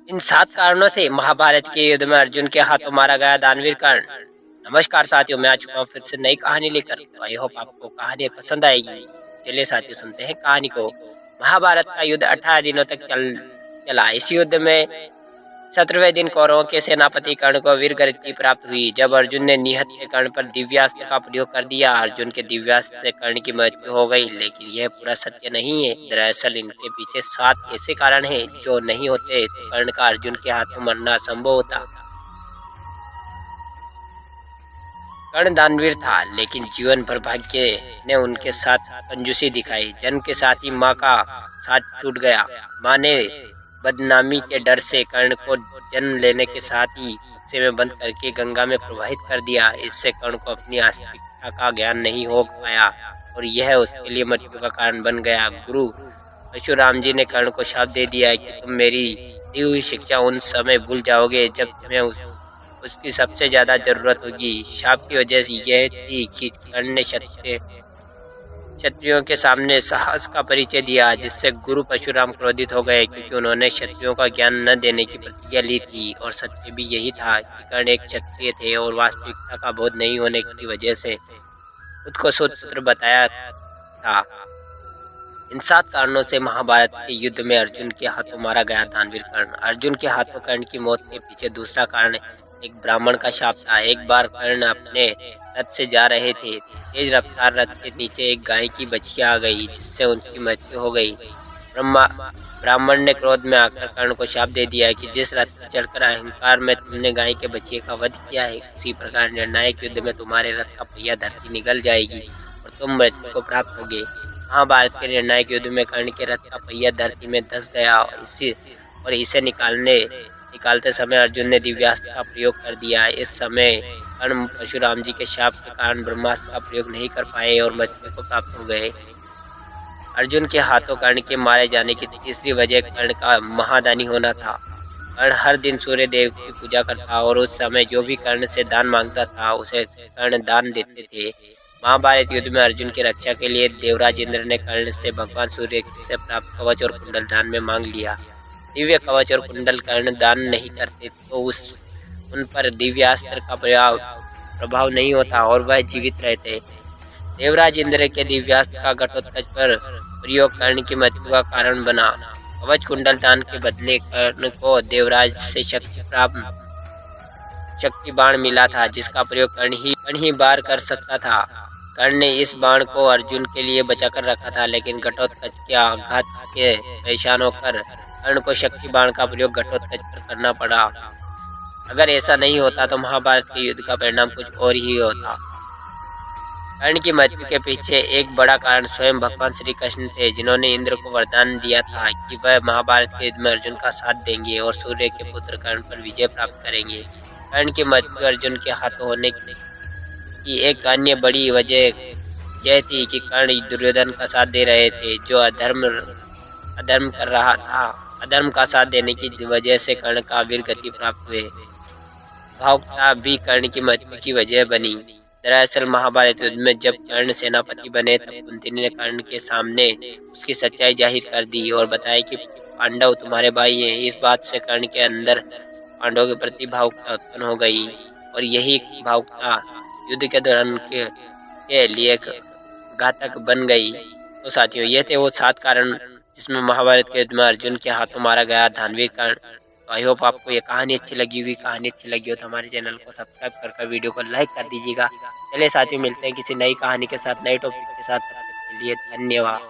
इन 7 कारणों से महाभारत के युद्ध में अर्जुन के हाथों मारा गया दानवीर कर्ण। नमस्कार साथियों, मैं आ चुका हूँ फिर से नई कहानी लेकर। तो आई होप आपको कहानी पसंद आएगी। चलिए साथियों, सुनते हैं कहानी को। महाभारत का युद्ध 18 दिनों तक चला। इस युद्ध में 17वें दिन कौरवों के सेनापति कर्ण को वीर गति प्राप्त हुई। जब अर्जुन ने निहत्थे कर्ण पर दिव्यास्त्र का प्रयोग कर दिया, अर्जुन के दिव्यास्त्र से कर्ण की मृत्यु हो गई। लेकिन यह पूरा सत्य नहीं है। दरअसल इनके पीछे 7 ऐसे कारण हैं जो नहीं होते तो कर्ण का अर्जुन के हाथों मरना असंभव होता। कर्ण दानवीर था, लेकिन जीवन भर भाग्य ने उनके साथ कंजूसी दिखाई। जन्म के साथ ही माँ का साथ छूट गया। माँ ने बदनामी के डर से कर्ण को जन्म लेने के साथ ही बक्से में बंद करके गंगा में प्रवाहित कर दिया। इससे कर्ण को अपनी आस्तिकता का ज्ञान नहीं हो पाया और यह उसके लिए मृत्यु का कारण बन गया। गुरु परशुराम जी ने कर्ण को शाप दे दिया कि तुम मेरी दी हुई शिक्षा उन समय भूल जाओगे जब तुम्हें उसकी सबसे ज्यादा जरूरत होगी। शाप की वजह से यह थी कि कर्ण ने क्षत्रियों के सामने साहस का परिचय दिया, जिससे गुरु परशुराम क्रोधित हो गए, क्योंकि उन्होंने क्षत्रियों का ज्ञान न देने की प्रतिज्ञा ली थी। और सत्य भी यही था कि कर्ण एक क्षत्रिय थे और वास्तविकता का बोध नहीं होने की वजह से खुद को सूत्र बताया था। इन 7 कारणों से महाभारत के युद्ध में अर्जुन के हाथों मारा गया दानवीर कर्ण। अर्जुन के हाथों कर्ण की मौत के पीछे दूसरा कारण एक ब्राह्मण का शाप था। एक बार कर्ण अपने रथ से जा रहे थे। तेज रफ्तार रथ के नीचे एक गाय की बछिया आ गई, जिससे उनकी मृत्यु हो गई। ब्राह्मण ने क्रोध में आकर कर्ण को शाप दे दिया कि जिस रथ पर चढ़कर अहंकार में तुमने गाय के बछिए का वध किया है, उसी प्रकार निर्णायक युद्ध में तुम्हारे रथ का पहिया धरती निगल जाएगी और तुम मृत्यु को प्राप्त होगे। महाभारत के निर्णायक युद्ध में कर्ण के रथ का पहिया धरती में धंस गया और इसे निकालते समय अर्जुन ने दिव्यास्त्र का प्रयोग कर दिया। इस समय कर्ण परशुराम जी के शाप के कारण ब्रह्मास्त्र का प्रयोग नहीं कर पाए और मृत्यु को प्राप्त हो गए। अर्जुन के हाथों कर्ण के मारे जाने की तीसरी वजह कर्ण का महादानी होना था। कर्ण हर दिन सूर्य देव की पूजा करता और उस समय जो भी कर्ण से दान मांगता था उसे कर्ण दान देते थे। महाभारत युद्ध में अर्जुन की रक्षा के लिए देवराज इंद्र ने कर्ण से भगवान सूर्य से प्राप्त कवच और कुंडल दान में मांग लिया। दिव्य कवच और कुंडल कर्ण दान नहीं करते तो उन पर दिव्यास्त्र का प्रभाव नहीं होता और वह जीवित रहते। देवराज इंद्र के दिव्यास्त्र का घटोत्कच पर प्रयोग कर्ण की मृत्यु का कारण बना। कवच कुंडल दान के बदले कर्ण को देवराज से शक्ति बाण मिला था, जिसका प्रयोग कर्ण ही बार कर सकता था। कर्ण ने इस बाण को अर्जुन के लिए बचाकर रखा था, लेकिन घटोत्कच के आघात के परेशान होकर कर्ण को शक्ति बाण का प्रयोग घटोत्कच पर करना पड़ा। अगर ऐसा नहीं होता तो महाभारत के युद्ध का परिणाम कुछ और ही होता। कर्ण की मृत्यु के पीछे एक बड़ा कारण स्वयं भगवान श्री कृष्ण थे, जिन्होंने इंद्र को वरदान दिया था कि वह महाभारत के युद्ध में अर्जुन का साथ देंगे और सूर्य के पुत्र कर्ण पर विजय प्राप्त करेंगे। कर्ण की मृत्यु अर्जुन के हाथों होने की एक अन्य बड़ी वजह यह थी कि कर्ण दुर्योधन का साथ दे रहे थे, जो अधर्म कर रहा था। अधर्म का साथ देने की वजह से कर्ण का वीर गति प्राप्त हुए। भावुकता भी कर्ण की मृत्यु की वजह बनी। दरअसल महाभारत युद्ध में जब कर्ण सेनापति बने तब कुंती ने कर्ण के सामने उसकी सच्चाई जाहिर कर दी और बताया कि पांडव तुम्हारे भाई हैं। इस बात से कर्ण के अंदर पांडवों के प्रति भावुकता उत्पन्न हो गई और यही भावुकता युद्ध के दौरान के लिए घातक बन गई। तो साथियों, ये थे वो 7 कारण जिसमें महाभारत के युद्ध में अर्जुन के हाथों मारा गया दानवीर कर्ण। तो आई होप आपको ये कहानी अच्छी लगी हो तो हमारे चैनल को सब्सक्राइब कर वीडियो को लाइक कर दीजिएगा। चलिए साथियों, मिलते हैं किसी नई कहानी के साथ, नए टॉपिक के साथ। तब तक के लिए धन्यवाद।